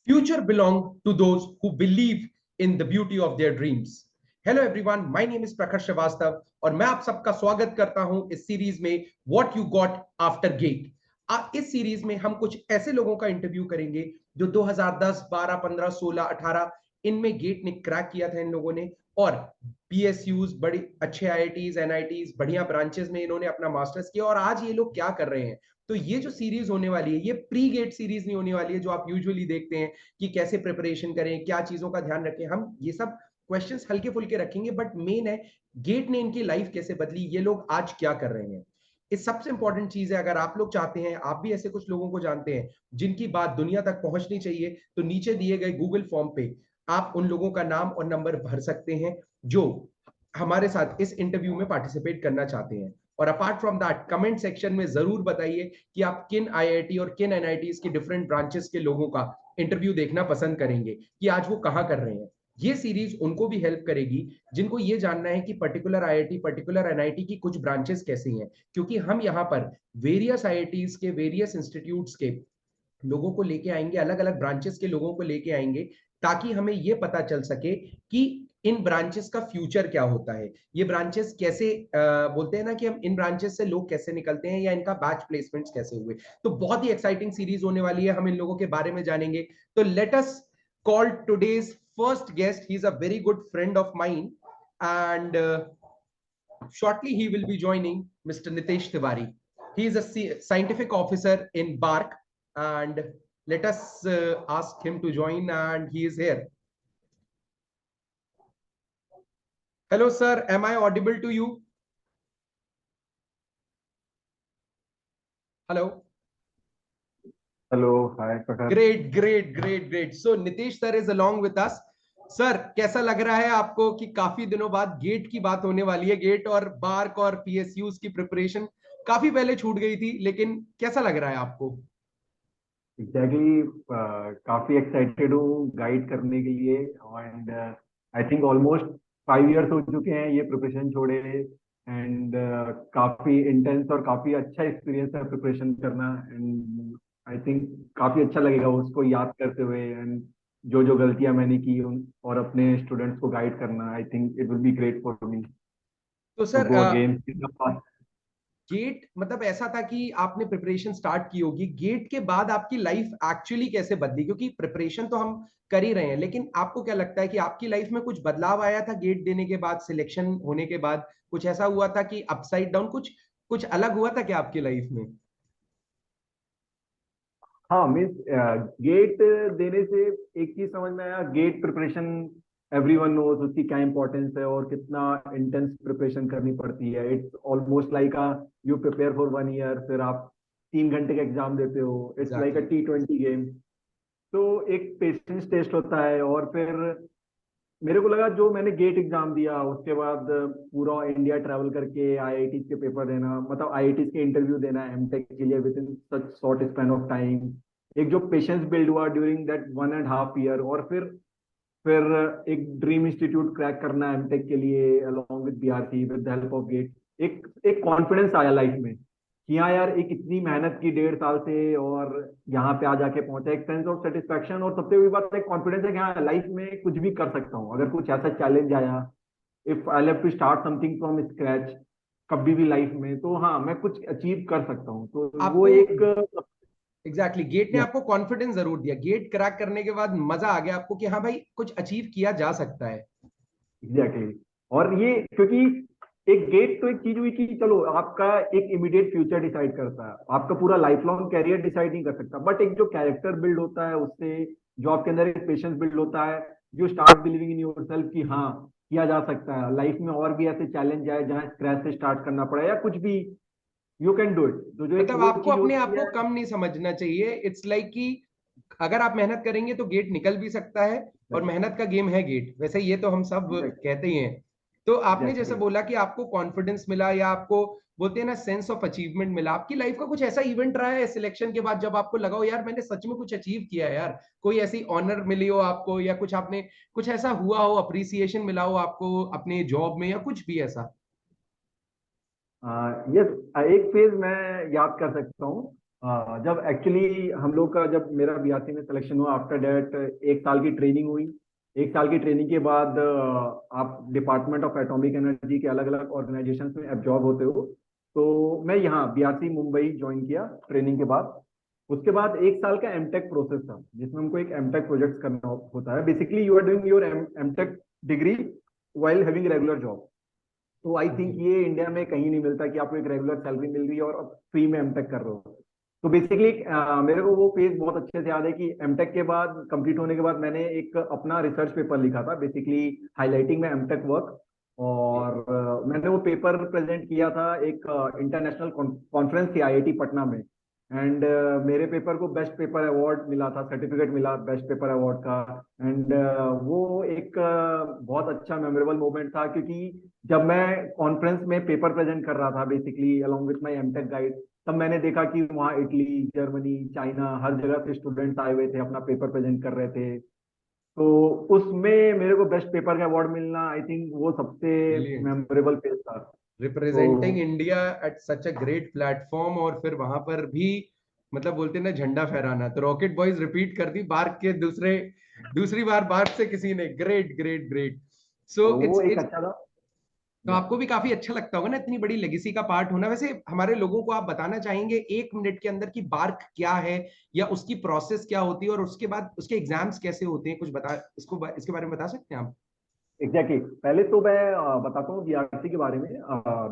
Future belong to those who believe in the beauty of their dreams. Hello everyone, my name is Prakhar Shrivastava और मैं आप सबका स्वागत करता हूं इस सीरीज में What You Got After Gate। इस सीरीज में हम कुछ ऐसे लोगों का इंटरव्यू करेंगे जो 2010, 12, 15, 16, 18 इनमें गेट ने क्रैक किया था इन लोगों ने, और पीएसयूज, बड़ी अच्छे आईआईटीज, एनआईटीज, बढ़िया ब्रांचेस में इन्होंने अपना मास्टर्स किया और आज ये लोग क्या कर रहे हैं। तो ये जो सीरीज होने वाली है ये प्री गेट सीरीज नहीं होने वाली है जो आप यूजुअली देखते हैं कि कैसे प्रिपरेशन करें, क्या चीजों का ध्यान रखें। हम ये सब क्वेश्चंस हल्के फुल्के रखेंगे, बट मेन है गेट ने इनकी लाइफ कैसे बदली, ये लोग आज क्या कर रहे हैं। इस सबसे इंपॉर्टेंट चीज है, अगर आप लोग चाहते हैं, आप भी ऐसे कुछ लोगों को जानते हैं जिनकी बात दुनिया तक पहुंचनी चाहिए, तो नीचे दिए गए गूगल फॉर्म पे आप उन लोगों का नाम और नंबर भर सकते हैं जो हमारे साथ इस इंटरव्यू में पार्टिसिपेट करना चाहते हैं। और apart from that comment section में जरूर बताइए कि आप किन आईआईटी और किन एनआईटीज के डिफरेंट ब्रांचेस के लोगों का इंटरव्यू देखना पसंद करेंगे, कि आज वो कहां कर रहे हैं। ये सीरीज उनको भी हेल्प करेगी जिनको ये जानना है कि पर्टिकुलर आईआईटी, पर्टिकुलर एनआईटी की कुछ ब्रांचेस कैसी हैं, क्योंकि हम यहाँ पर वेरियस आईआईटीज के, वेरियस इंस्टीट्यूट्स के लोगों को लेके आएंगे, अलग अलग ब्रांचेस के लोगों को लेके आएंगे, ताकि हमें ये पता चल सके कि इन ब्रांचेस का फ्यूचर क्या होता है, ये ब्रांचेस कैसे बोलते हैं ना कि हम इन ब्रांचेस से लोग कैसे निकलते हैं या इनका बैच प्लेसमेंट्स कैसे हुए। तो बहुत ही एक्साइटिंग सीरीज होने वाली है, हम इन लोगों के बारे में जानेंगे। तो let us call today's first guest. He is a very good friend of mine and shortly he will be joining Mr. Nitesh Tiwari. He is a scientific officer in BARC, and let us ask him to join, and he is here. Hello sir, am I audible to you? Hello. Hello, hi Prakash. Great. So Nitesh sir is along with us. Sir, कैसा लग रहा है आपको कि काफी दिनों बाद gate की बात होने वाली है? गेट और बार्क और पीएसयूज की प्रिपरेशन काफी पहले छूट गई थी, लेकिन कैसा लग रहा है आपको? एग्जैक्टली काफी एक्साइटेड हूँ गाइड करने के लिए। And I think almost 5 years हो चुके हैं ये प्रिपरेशन छोड़े। एंड काफी इंटेंस और काफी अच्छा एक्सपीरियंस है प्रिपरेशन करना। एंड आई थिंक काफी अच्छा लगेगा उसको याद करते हुए, एंड जो जो गलतियां मैंने की उन और अपने स्टूडेंट्स को गाइड करना। I think it will be great for me तो too sir, go again. GATE मतलब ऐसा था कि आपने प्रिपरेशन स्टार्ट की होगी, गेट के बाद आपकी लाइफ एक्चुअली कैसे बदली? क्योंकि प्रिपरेशन तो हम कर ही रहे हैं, लेकिन आपको क्या लगता है कि आपकी लाइफ में कुछ बदलाव आया था गेट देने के बाद, सिलेक्शन होने के बाद? कुछ ऐसा हुआ था कि अपसाइड डाउन, कुछ कुछ अलग हुआ था क्या आपकी लाइफ में? हाँ मीन्स गेट देने से एक चीज समझ में आया। गेट प्रिपरेशन एवरीवन नोज उसकी क्या इंपॉर्टेंस है और कितना इंटेंस प्रिपरेशन करनी पड़ती है। It's almost like a you prepare for 1 year, फिर आप 3 घंटे का एग्जाम देते हो। It's like a exactly. T20 game. तो एक पेशेंस टेस्ट होता है। और फिर मेरे को लगा जो मैंने गेट एग्जाम दिया उसके बाद पूरा इंडिया ट्रैवल करके आईआईटी के पेपर देना, मतलब आईआईटी के इंटरव्यू देना एमटेक के लिए with in such short span of time, एक जो पेशेंस बिल्ड हुआ ड्यूरिंग दैट 1.5 ईयर। और फिर एक ड्रीम इंस्टीट्यूट क्रैक करना एमटेक के लिए along with BRC with the help of GATE. एक एक कॉन्फिडेंस आया लाइफ में कि हाँ यार, एक इतनी मेहनत की 1.5 साल से और यहाँ पे आ जाके पहुंचा। एक सेंस ऑफ सेटिस्फैक्शन और सबसे बड़ी बात एक कॉन्फिडेंस है कि हाँ लाइफ में कुछ भी कर सकता हूँ अगर कुछ ऐसा चैलेंज आया। If I have to start something from scratch कभी भी लाइफ में, तो हाँ मैं कुछ अचीव कर सकता हूँ। तो वो आपको एक एग्जैक्टली गेट ने आपको कॉन्फिडेंस जरूर दिया, गेट क्रैक करने के बाद मजा आ गया आपको कि हाँ भाई कुछ अचीव किया जा सकता है। एग्जैक्टली और ये क्योंकि एक गेट तो एक चीज हुई कि चलो आपका एक इमीडिएट फ्यूचर डिसाइड करता है, आपका पूरा लाइफ लॉन्ग कैरियर डिसाइड नहीं कर सकता, बट एक जो कैरेक्टर बिल्ड होता है उससे, जो आपके अंदर एक पेशेंस बिल्ड होता है, जो स्टार्ट बिलीविंग इन योरसेल्फ कि हाँ किया जा सकता है लाइफ में। और भी ऐसे चैलेंज आए जहाँ स्क्रैच से स्टार्ट करना पड़ा या कुछ भी, यू कैन डू इट। तो जो एक मतलब वो आपको चीज अपने होती आप को है। कम नहीं समझना चाहिए। इट्स लाइक कि अगर आप मेहनत करेंगे तो गेट निकल भी सकता है, और मेहनत का गेम है गेट, वैसे ये तो हम सब कहते ही हैं। तो आपने जैसे एग्जैक्टली। बोला कि आपको कॉन्फिडेंस मिला, या आपको बोलते हैं ना सेंस ऑफ अचीवमेंट मिला, आपकी लाइफ का कुछ ऐसा इवेंट रहा है सिलेक्शन के बाद जब आपको लगा हो यार मैंने सच में कुछ अचीव किया है यार? कोई ऐसी ऑनर मिली हो आपको, या कुछ आपने, कुछ ऐसा हुआ हो, अप्रिसिएशन मिला हो आपको अपने जॉब में, या कुछ भी ऐसा? यस, एक फेज मैं याद कर सकता हूँ। जब एक्चुअली हम लोग का जब मेरा बीआरसी में सिलेक्शन हुआ, आफ्टर दैट 1 साल की ट्रेनिंग हुई। 1 साल की ट्रेनिंग के बाद आप डिपार्टमेंट ऑफ एटॉमिक एनर्जी के अलग अलग ऑर्गेनाइजेशन में एब्जॉर्ब होते हो। तो मैं यहाँ बीआरसी मुंबई ज्वाइन किया ट्रेनिंग के बाद। उसके बाद 1 साल का एमटेक प्रोसेस था, जिसमें हमको एक एमटेक प्रोजेक्ट करना होता है। Basically you are doing your MTech degree while having regular job. तो आई थिंक जी। ये इंडिया में कहीं नहीं मिलता कि आपको एक रेगुलर सैलरी मिल रही है और आप फ्री में एमटेक कर रहे हो। तो बेसिकली मेरे को वो फेज बहुत अच्छे से याद है कि एमटेक के बाद, कंप्लीट होने के बाद, मैंने एक अपना रिसर्च पेपर लिखा था, बेसिकली हाईलाइटिंग में एमटेक वर्क। और मैंने वो पेपर प्रेजेंट किया था एक इंटरनेशनल कॉन्फ्रेंस थी आईआईटी पटना में। एंड मेरे पेपर को बेस्ट पेपर अवार्ड मिला था, सर्टिफिकेट मिला बेस्ट पेपर अवार्ड का। एंड वो एक बहुत अच्छा मेमोरेबल मोमेंट था, क्योंकि जब मैं कॉन्फ्रेंस में पेपर प्रेजेंट कर रहा था basically along with my MTech guide, तब मैंने देखा कि वहाँ इटली, जर्मनी, चाइना, हर जगह से स्टूडेंट्स आए हुए थे, अपना पेपर प्रेजेंट कर रहे थे। तो उसमें मेरे को बेस्ट पेपर का अवार्ड मिलना, आई थिंक वो सबसे ब्रिलियंट। मेमोरेबल फेज था। तो representing India at such a great platform, और फिर वहां पर भी मतलब बोलते हैं ना झंडा फहराना, तो रॉकेट बॉयज रिपीट कर दी बार्क के दूसरी बार बार्क से किसी ने। Great great great. सो वो एक इट्स अच्छा था। तो आपको भी काफी अच्छा लगता होगा ना इतनी बड़ी लेगेसी का पार्ट होना। वैसे हमारे लोगों को आप बताना चाहेंगे 1 मिनट के अंदर कि बार्क क्या है, या उसकी प्रोसेस क्या होती है, और उसके बाद उसके एग्जाम्स कैसे होते हैं, कुछ बता इसके बारे में बता सकते हैं आप? एग्जैक्टली पहले तो मैं बताता हूँ बीआरसी के बारे में।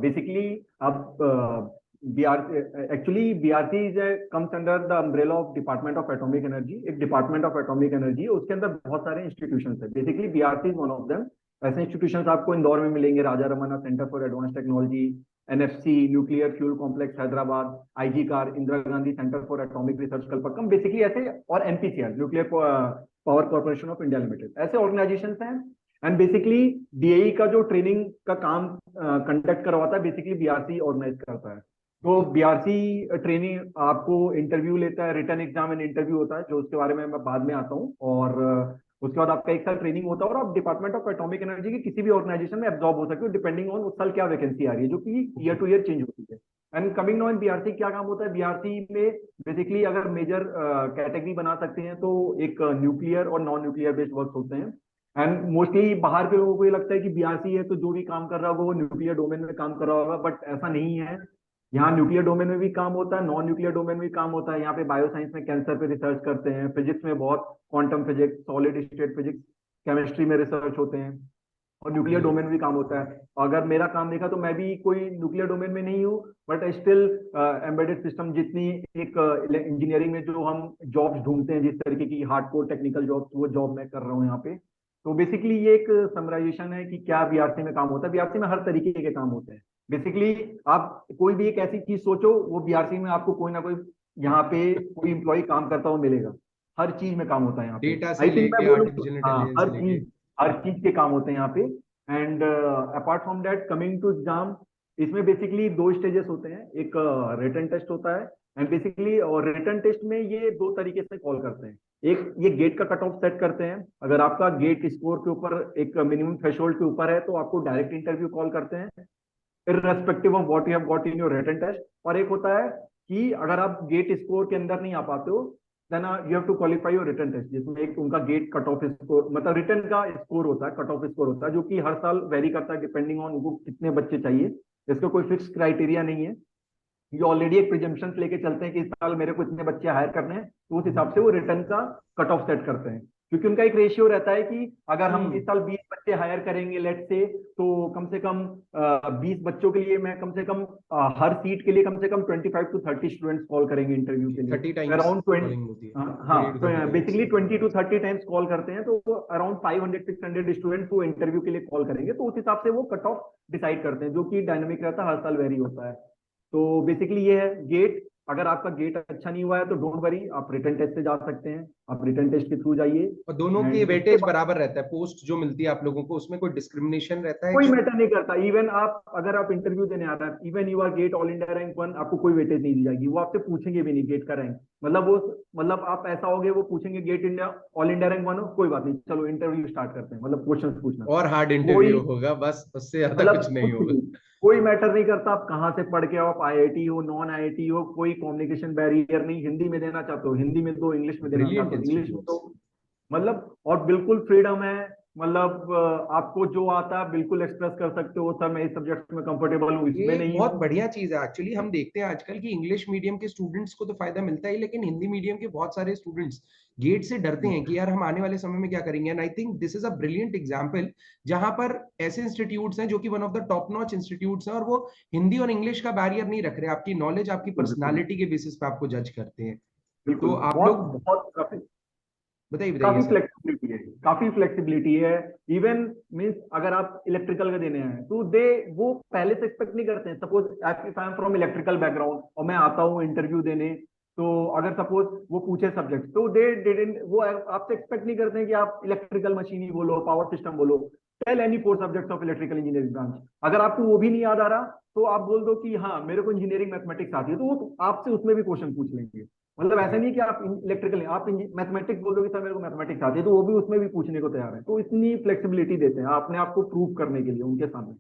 बेसिकली आप BR actually BRC is comes under the umbrella of department of atomic energy. एक डिपार्टमेंट ऑफ एटॉमिक एनर्जी, उसके अंदर बहुत सारे इंस्टीट्यूशन है। Basically BRC is one of them. ऐसे इंस्टीट्यूशन आपको इंदौर में मिलेंगे, Raja Ramanna centre for advance technology, NFC nuclear fuel complex Hyderabad, IGCAR Indira Gandhi centre for atomic research Kalpakkam, basically ऐसे, और NPCR nuclear power corporation of India limited, ऐसे ऑर्गेनाइजेशन हैं। And basically DAE का जो ट्रेनिंग का काम कंडक्ट करवाता है, बेसिकली बीआरसी ऑर्गेनाइज करता है। तो बीआरसी ट्रेनिंग आपको इंटरव्यू लेता है, रिटर्न एग्जाम एंड इंटरव्यू होता है, जो उसके बारे में मैं बाद में आता हूँ। और उसके बाद आपका 1 साल ट्रेनिंग होता है, और आप डिपार्टमेंट ऑफ एटॉमिक एनर्जी के किसी भी ऑर्गेनाइजेशन में एब्जॉर्ब हो सकते हो, डिपेंडिंग ऑन उस साल क्या वैकेंसी आ रही है, जो कि ईयर टू ईयर चेंज होती है। And coming now in BRC क्या काम होता है बीआरसी में, बेसिकली अगर मेजर कैटेगरी बना सकते हैं तो एक न्यूक्लियर और नॉन न्यूक्लियर बेस्ड वर्क होते हैं। एंड मोस्टली बाहर के लोगों को ये लगता है कि बीआरसी है तो जो भी काम कर रहा होगा वो न्यूक्लियर डोमेन में काम कर रहा होगा, बट ऐसा नहीं है। यहाँ न्यूक्लियर डोमेन में भी काम होता है, नॉन न्यूक्लियर डोमेन में भी काम होता है। यहाँ पे बायो साइंस में कैंसर पे रिसर्च करते हैं, फिजिक्स में बहुत quantum physics, solid state physics, chemistry में रिसर्च होते हैं, और न्यूक्लियर जी। डोमेन में भी काम होता है। अगर मेरा काम देखा तो मैं भी कोई न्यूक्लियर डोमेन में नहीं हूँ, बट स्टिल एम्बेडेड सिस्टम जितनी एक इंजीनियरिंग में जो हम जॉब्स ढूंढते हैं, जिस तरीके की हार्डकोर टेक्निकल जॉब्स, वो जॉब मैं कर रहा हूँ यहाँ पे। तो बेसिकली ये एक समराइजेशन है कि क्या बीआरसी में काम होता है। बीआरसी में हर तरीके के काम होते हैं। बेसिकली आप कोई भी एक ऐसी चीज सोचो, वो बीआरसी में आपको कोई ना कोई, यहाँ पे कोई एम्प्लॉय काम करता हुआ मिलेगा। हर चीज में काम होता है यहाँ पे। डेटा से आई थिंक मैं लेके बोलूँ तो आर्टिफिशियल हाँ, इंटेलिजेंस से लेके। हर चीज के काम होते हैं यहाँ पे। And apart from that, coming to exam, इसमें बेसिकली 2 स्टेजेस होते हैं। एक रिटन टेस्ट होता है, एंड बेसिकली और रिटन टेस्ट में ये 2 तरीके से कॉल करते हैं। एक, ये गेट का कट ऑफ सेट करते हैं। अगर आपका गेट स्कोर के ऊपर एक मिनिमम थ्रेशोल्ड के ऊपर है तो आपको डायरेक्ट इंटरव्यू कॉल करते हैं, irrespective of what you have got in your written test. और एक होता है कि अगर आप गेट स्कोर के अंदर नहीं आ पाते हो, then you have to qualify your written test, जिसमें एक उनका गेट कट ऑफ स्कोर, मतलब रिटन का स्कोर होता है, कट ऑफ स्कोर होता है, जो कि हर साल वेरी करता है डिपेंडिंग ऑन उनको कितने बच्चे चाहिए। इसका कोई फिक्स क्राइटेरिया नहीं है। ये ऑलरेडी एक प्रिजम्पशन लेके चलते हैं कि इस साल मेरे को इतने बच्चे हायर करने हैं, तो उस हिसाब से वो रिटर्न का कट ऑफ सेट करते हैं। क्योंकि उनका एक रेशियो रहता है कि अगर हम इस साल 20 बच्चे हायर करेंगे लेट से, तो कम से कम 20 बच्चों के लिए मैं कम से कम हर सीट के लिए कम से कम 25 to 30 स्टूडेंट्स कॉल करेंगे इंटरव्यू के लिए। 30 टाइम्स अराउंड 20, कॉलिंग होती है। हाँ, 20 to 30 times. Basically 20 to 30 times call करते हैं, तो अराउंड 500-600 स्टूडेंट्स को इंटरव्यू के लिए कॉल करेंगे। तो उस हिसाब से वो कट ऑफ डिसाइड करते हैं, जो कि डायनेमिक रहता है, हर साल वेरी होता है। तो बेसिकली ये है गेट। अगर आपका गेट अच्छा नहीं हुआ है तो डोंट वरी, आप रिटन टेस्ट से जा सकते हैं, आप रिटन टेस्ट के थ्रू जाइए। और दोनों की एंड उसके वेटेज बाद बराबर रहता है, पोस्ट जो मिलती है आप लोगों को उसमें कोई डिस्क्रिमिनेशन रहता है कोई क्या? मैटर नहीं करता। इवन आप, अगर आप इंटरव्यू देने आ रहे हैं, even you are GATE all India rank 1, आपको कोई वेटेज नहीं दी जाएगी। वो आपसे पूछेंगे भी नहीं गेट का रैंक, मतलब वो मतलब आप ऐसा होगे, वो पूछेंगे GATE India all India rank 1 हो, कोई बात नहीं, चलो इंटरव्यू स्टार्ट करते हैं, मतलब क्वेश्चंस पूछना। और हार्ड कोई इंटरव्यू होगा, बस उससे ज्यादा मतलब कुछ नहीं कुछ होगा। नहीं, कोई मैटर नहीं करता आप कहाँ से पढ़ के आओ, आप आईआईटी हो नॉन आईआईटी हो, कोई कम्युनिकेशन बैरियर नहीं। हिंदी में देना चाहते हो हिंदी में दो, इंग्लिश में देना ब्रिलियंट चाहते हो इंग्लिश में इंस्टीट्यूट्स। दो। मतलब और बिल्कुल फ्रीडम है। मतलब आपको जो आता है बिल्कुल एक्सप्रेस कर सकते हो, सर मैं इस सब्जेक्ट में कंफर्टेबल हूँ, ये इसमें एक नहीं बहुत हूँ। बढ़िया चीज है एक्चुअली। हम देखते हैं आजकल कि इंग्लिश मीडियम के स्टूडेंट्स को तो फायदा मिलता है, लेकिन हिंदी मीडियम के बहुत सारे स्टूडेंट्स गेट से डरते हैं कि यार हम आने वाले समय में क्या करेंगे। And I think this is a brilliant example, जहां पर ऐसे इंस्टीट्यूट्स हैं जो कि one of the top notch institutes हैं, और वो हिंदी और इंग्लिश का बैरियर नहीं रख रहे, आपकी नॉलेज, आपकी बिल्कुल बिल्कुल पर्सनालिटी के बेसिस पे आपको जज करते हैं। बिल्कुल, तो आप बहुत लोग बहुत काफी बताइए बताइए काफी सर। फ्लेक्सिबिलिटी है, काफी फ्लेक्सिबिलिटी है। इवन मीन्स अगर आप इलेक्ट्रिकल का देने हैं तो दे वो पहले से एक्सपेक्ट नहीं करते हैं। Suppose if I am from electrical background और मैं आता हूँ इंटरव्यू देने, तो अगर सपोज वो पूछे सब्जेक्ट, तो दे डिडंट वो आपसे एक्सपेक्ट नहीं करते हैं कि आप इलेक्ट्रिकल मशीन ही बोलो, पावर सिस्टम बोलो। Tell any 4 subjects of electrical engineering branch. अगर आपको वो भी नहीं याद आ रहा, तो आप बोल दो कि हाँ मेरे को इंजीनियरिंग मैथमेटिक्स आती है, तो वो आपसे उसमें भी क्वेश्चन पूछ लेंगे। मतलब ऐसा नहीं है कि आप इलेक्ट्रिकल नहीं, आप मैथमेटिक्स बोल दो कि सर मेरे को मैथमेटिक्स आती है, तो वो भी उसमें भी पूछने को तैयार है। तो इतनी फ्लेक्सिबिलिटी देते हैं अपने आप को प्रूव करने के लिए उनके सामने।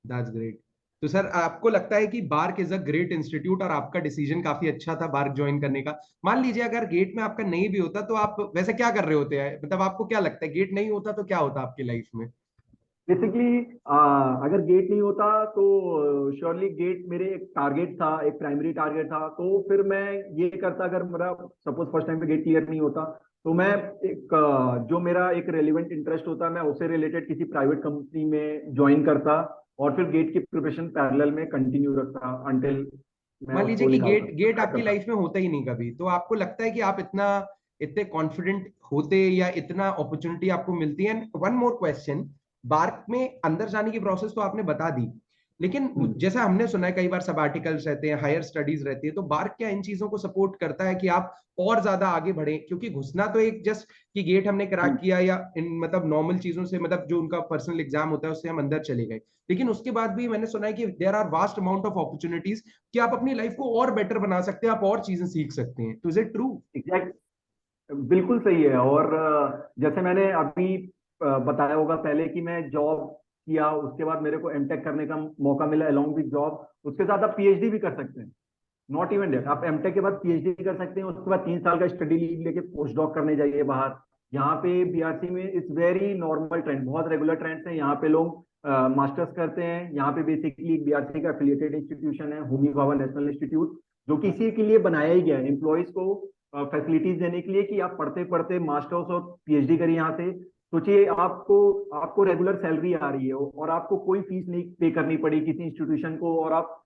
That's great. तो सर आपको लगता है कि BARC is a great institute, और आपका डिसीजन काफी अच्छा था बार्क ज्वाइन करने का। मान लीजिए अगर गेट में आपका नहीं भी होता तो आप वैसे क्या कर रहे होते हैं, मतलब आपको क्या लगता है गेट नहीं होता तो क्या होता आपकी लाइफ में? बेसिकली अगर गेट नहीं होता तो श्योरली गेट मेरे एक टारगेट था, एक प्राइमरी टारगेट था। तो फिर मैं ये करता, अगर मेरा सपोज फर्स्ट टाइम पे गेट क्लियर नहीं होता, तो मैं एक जो मेरा एक रेलिवेंट इंटरेस्ट होता मैं उससे रिलेटेड किसी प्राइवेट कंपनी में ज्वाइन करता, और फिर गेट की प्रिपरेशन पैरेलल में कंटिन्यू रखता अंटिल मैं मान लीजिए उसको कि निकालता, गेट गेट क्रैक आपकी करता। लाइफ में होता ही नहीं कभी, तो आपको लगता है कि आप इतना इतने कॉन्फिडेंट होते या इतना अपॉर्चुनिटी आपको मिलती है? वन मोर क्वेश्चन, बार्क में अंदर जाने की प्रोसेस तो आपने बता दी, लेकिन हम्म। जैसा हमने सुना है कई बार सब आर्टिकल्स रहते हैं, हायर स्टडीज रहती है, तो बार्क क्या इन चीजों को सपोर्ट करता है कि आप और ज्यादा आगे बढ़े? क्योंकि घुसना तो एक जस्ट कि गेट हमने क्रैक हम्म। किया या इन मतलब नॉर्मल चीजों से, मतलब जो उनका पर्सनल एग्जाम होता है उससे हम अंदर चले गए, लेकिन उसके बाद भी मैंने सुना है कि there are vast amount of opportunities कि आप अपनी लाइफ को और बेटर बना सकते हैं, आप और चीजें सीख सकते हैं। तो इज इट ट्रू? एग्जैक्ट, बिल्कुल सही है। और जैसे मैंने अभी बताया होगा पहले कि मैं जॉब किया, उसके बाद मेरे को एमटेक करने का मौका मिला अलोंग विद जॉब। उसके साथ आप पीएचडी भी कर सकते हैं। नॉट इवन डेट, आप एमटेक के बाद पीएचडी कर सकते हैं। उसके बाद 3 साल का स्टडी लीव लेके पोस्ट डॉक करने जाइए बाहर। यहाँ पे बीआरसी में इट्स वेरी नॉर्मल ट्रेंड, बहुत रेगुलर ट्रेंड्स है। यहाँ पे लोग मास्टर्स करते हैं। यहाँ पे बेसिकली बीआरसी का एफिलिएटेड इंस्टीट्यूशन है, होमी भाभा नेशनल इंस्टीट्यूट, जो कि इसी के लिए बनाया ही गया है, एम्प्लॉयज को फैसिलिटीज देने के लिए कि आप पढ़ते पढ़ते मास्टर्स और पीएचडी करिए यहाँ से। सोचिए आपको आपको रेगुलर सैलरी आ रही है और आपको कोई फीस नहीं पे करनी पड़ी किसी इंस्टीट्यूशन को, और आप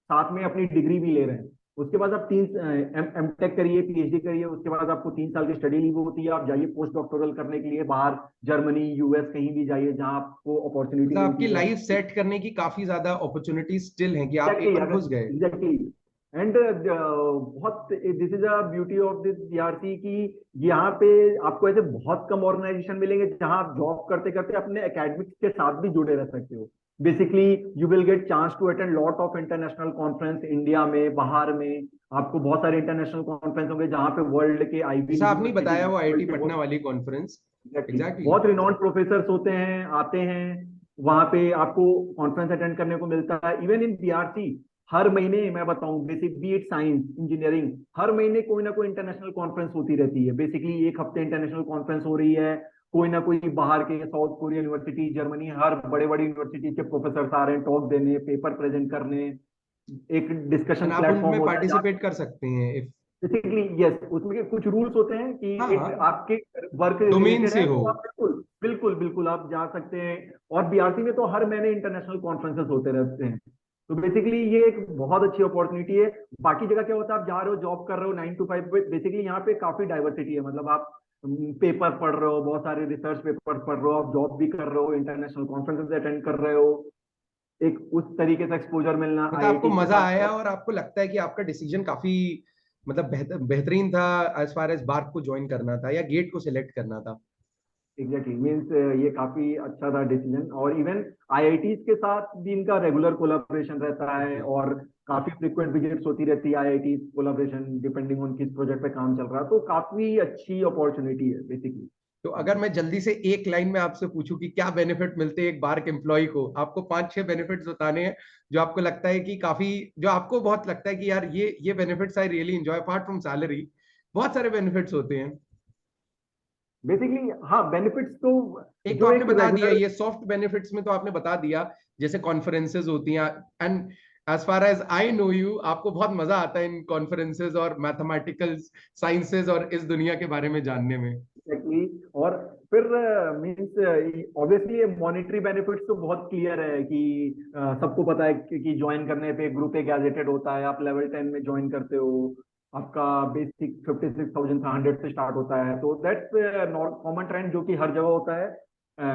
साथ में अपनी डिग्री भी ले रहे हैं। उसके बाद आप एमटेक करिए, पीएचडी करिए, उसके बाद आपको 3 साल की स्टडी लीव होती है। आप जाइए पोस्ट डॉक्टोरल करने के लिए बाहर, जर्मनी यूएस कहीं भी जाइए जहां आपको अपॉर्चुनिटी मतलब आपकी मिलती है। लाइफ सेट करने की काफी ज्यादा अपॉर्चुनिटी स्टिल है कि आप एक एग्जैक्टली, बार अगर घुस गए। एग्जैक्टली एंड बहुत this is a beauty of this BRC की यहाँ पे आपको ऐसे बहुत कम ऑर्गेनाइजेशन मिलेंगे जहां आप जॉब करते करते अपने एकेडमिक्स के साथ भी जुड़े रह सकते हो। Basically you will get chance to attend lot of international conference India में, बाहर में। आपको बहुत सारे इंटरनेशनल कॉन्फ्रेंस होंगे जहाँ पे वर्ल्ड के आईवी जैसा आपने यूनिवर्सिटी, बताया वो आईआईटी वर्ल्ड के पटना बहुत वाली कॉन्फ्रेंस। Exactly exactly. बहुत रिनॉन्ड प्रोफेसर होते हैं, आते हैं वहां पे, आपको कॉन्फ्रेंस अटेंड करने को मिलता है। इवन इन बीआरसी हर महीने मैं बताऊं, basic be it science engineering, हर महीने कोई ना कोई इंटरनेशनल कॉन्फ्रेंस होती रहती है। बेसिकली एक हफ्ते इंटरनेशनल कॉन्फ्रेंस हो रही है, कोई ना कोई बाहर के साउथ कोरिया यूनिवर्सिटी, जर्मनी, हर बड़े बड़े यूनिवर्सिटी के प्रोफेसर आ रहे हैं टॉक देने, पेपर प्रेजेंट करने। एक एंड डिस्कशन आप प्लेटफॉर्म उनमें होता है। पार्टिसिपेट कर सकते हैं इफ। बेसिकली यस, उसमें के कुछ रूल्स होते हैं कि हाँ एक हाँ, आपके वर्क डोमेन रिलेटेड से है हो। तो आप बिल्कुल बिल्कुल बिल्कुल आप जा सकते हैं। और बीआरसी में तो हर महीने इंटरनेशनल कॉन्फ्रेंसेस होते रहते हैं। तो बेसिकली ये एक बहुत अच्छी अपॉर्चुनिटी है। बाकी जगह क्या होता है, आप जा रहे हो जॉब कर रहे हो 9 to 5, बेसिकली यहाँ पे काफी डाइवर्सिटी है। मतलब आप पेपर पढ़ रहे हो, बहुत सारे रिसर्च पेपर पढ़ रहे हो, आप जॉब भी कर रहे हो, इंटरनेशनल कॉन्फ्रेंसेस अटेंड कर रहे हो। एक उस तरीके से एक्सपोजर मिलना मतलब आपको आईआईटी के मजा साथ। आया और आपको लगता है कि आपका डिसीजन काफी मतलब बेहतरीन था एज फार एज बार्क को ज्वाइन करना था या गेट को सिलेक्ट करना था? एग्जैक्टली मीन्स ये काफी अच्छा था डिसीजन। और इवन आईआईटीज के साथ भी इनका रेगुलर कोलाबोरेशन रहता है, जी। और काफी फ्रिक्वेंट विजिट्स होती रहती है आईआईटीज कोलाबोरेशन, डिपेंडिंग ऑन किस प्रोजेक्ट पे काम चल रहा है। तो काफी अच्छी अपॉर्चुनिटी है बेसिकली। तो अगर मैं जल्दी से एक लाइन में आपसे पूछूं कि क्या बेनिफिट मिलते हैं एक बार्क एम्प्लॉय को, आपको 5-6 बेनिफिट्स बताने हैं जो आपको लगता है कि काफी, जो आपको बहुत लगता है कि यार ये benefits I really enjoy apart from salary. बहुत सारे बेनिफिट्स होते हैं। बेसिकली हाँ, बेनिफिट्स तो एक तो जो आपने एक बता दिया, रेगुलर। ये सॉफ्ट बेनिफिट्स में तो आपने बता दिया, जैसे कॉन्फ्रेंसेज होती हैं। And as far as I know you, आपको बहुत मजा आता है इन कॉन्फ्रेंसेज और मैथमेटिकल साइंसेज और इस दुनिया के बारे में जानने में। एग्जैक्टली। और फिर मीन्स ऑब्वियसली मॉनेटरी बेनिफिट्स तो बहुत क्लियर है कि सबको पता है कि ज्वाइन करने पे ग्रुप एक गैजेटेड होता है, आप लेवल 10 में ज्वाइन करते हो, आपका बेसिक 56,100 से स्टार्ट होता है। तो दैट्स कॉमन ट्रेंड जो कि हर जगह होता है। अ,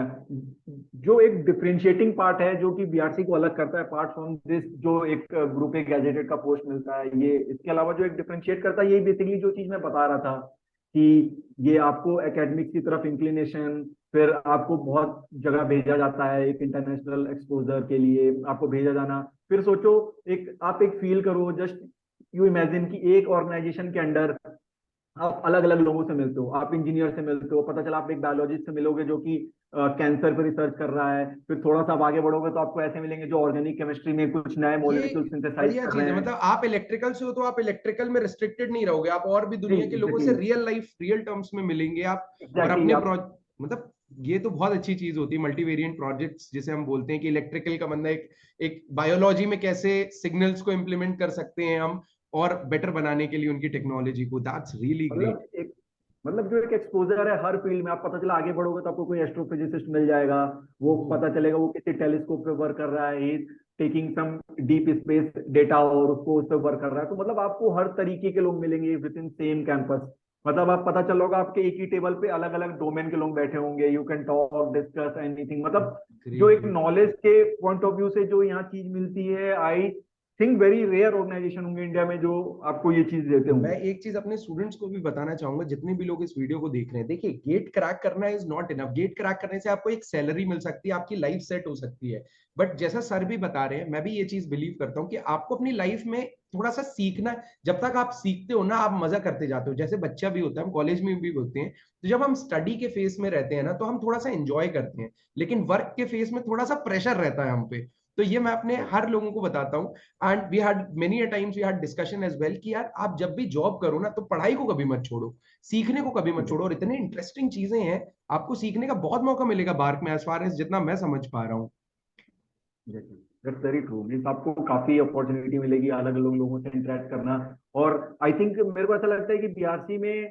जो एक डिफरेंशिएटिंग पार्ट है जो कि बीआरसी को अलग करता है अपार्ट फ्रॉम दिस, जो एक ग्रुप एक गैजेटेड का पोस्ट मिलता है, ये इसके अलावा जो एक डिफरेंशिएट करता है, ये बेसिकली जो चीज मैं बता रहा था कि ये आपको एकेडमिक्स की तरफ इंक्लिनेशन, फिर आपको बहुत जगह भेजा जाता है एक इंटरनेशनल एक्सपोजर के लिए, आपको भेजा जाना। फिर सोचो, एक आप एक फील करो, जस्ट यू इमेजिन कि एक ऑर्गेनाइजेशन के अंडर आप अलग अलग लोगों से मिलते हो, आप इंजीनियर से मिलते हो, पता चला आप एक बायोलॉजिस्ट से मिलोगे जो कि कैंसर पर रिसर्च कर रहा है, फिर थोड़ा सा आप आगे बढ़ोगे तो आपको ऐसे मिलेंगे जो ऑर्गेनिक केमिस्ट्री में कुछ नए ये मॉलिक्यूल सिंथेसाइज बढ़िया कर चीज रहे है, हैं। मतलब आप इलेक्ट्रिकल से हो तो आप इलेक्ट्रिकल में रिस्ट्रिक्टेड नहीं रहोगे, आप और भी जी दुनिया के लोगों से exactly. Real life real terms में मिलेंगे आप। और एग्जैक्टली अपने आप। मतलब ये तो बहुत अच्छी चीज होती है मल्टीवेरिएंट प्रोजेक्ट्स, जिसे हम बोलते हैं कि इलेक्ट्रिकल का बंदा एक बायोलॉजी में कैसे सिग्नल्स को इम्प्लीमेंट कर सकते हैं हम और बेटर बनाने के लिए उनकी टेक्नोलॉजी को। That's really great. मतलब एक मतलब जो एक एक्सपोजर है हर फील्ड में, आप पता चला आगे बढ़ोगे तो आपको कोई एस्ट्रोफिजिसिस्ट मिल जाएगा, वो पता चलेगा वो किसी टेलीस्कोप पे वर्क कर रहा है, taking some deep space data और उसको उस पर वर्क कर रहा है। तो मतलब आपको हर तरीके के लोग मिलेंगे विद इन सेम कैंपस। मतलब आप पता चल होगा आपके एक ही टेबल पे अलग अलग डोमेन के लोग बैठे होंगे, you can talk discuss anything. मतलब जो ग्रेट एक ग्रेट। नॉलेज के पॉइंट ऑफ व्यू से जो यहाँ चीज मिलती है, I think very rare organisation होंगे इंडिया में जो आपको ये चीज देते मैं होंगे। एक चीज अपने स्टूडेंट्स को भी बताना चाहूंगा, जितने भी लोग इस वीडियो को देख रहे हैं, देखिए गेट क्रैक करना is not enough. GATE crack करने से आपको एक सैलरी मिल सकती है, आपकी लाइफ सेट हो सकती है, बट जैसा सर भी बता रहे हैं, मैं भी ये चीज बिलीव करता हूँ कि आपको अपनी लाइफ में थोड़ा सा सीखना। जब तक आप सीखते हो ना, आप मजा करते जाते हो। जैसे बच्चा भी होता है, हम कॉलेज में भी होते हैं, तो जब हम स्टडी के फेस में रहते हैं ना, तो हम थोड़ा सा एंजॉय करते हैं, लेकिन वर्क के फेस में थोड़ा सा प्रेशर रहता है हम पे। तो ये मैं अपने हर लोगों को बताता हूँ। And we had many a times we had discussion as well कि यार आप जब भी जॉब करो ना, तो पढ़ाई को कभी मत छोड़ो, सीखने को कभी मत छोड़ो। और इतनी इंटरेस्टिंग चीजें हैं, आपको सीखने का बहुत मौका मिलेगा बार्क में, एज फार एज जितना मैं समझ पा रहा हूँ। That's very true. मीन्स आपको काफी अपॉर्चुनिटी मिलेगी अलग अलग लोगों से इंटरेक्ट करना। और आई थिंक मेरे को ऐसा लगता है कि बीआरसी में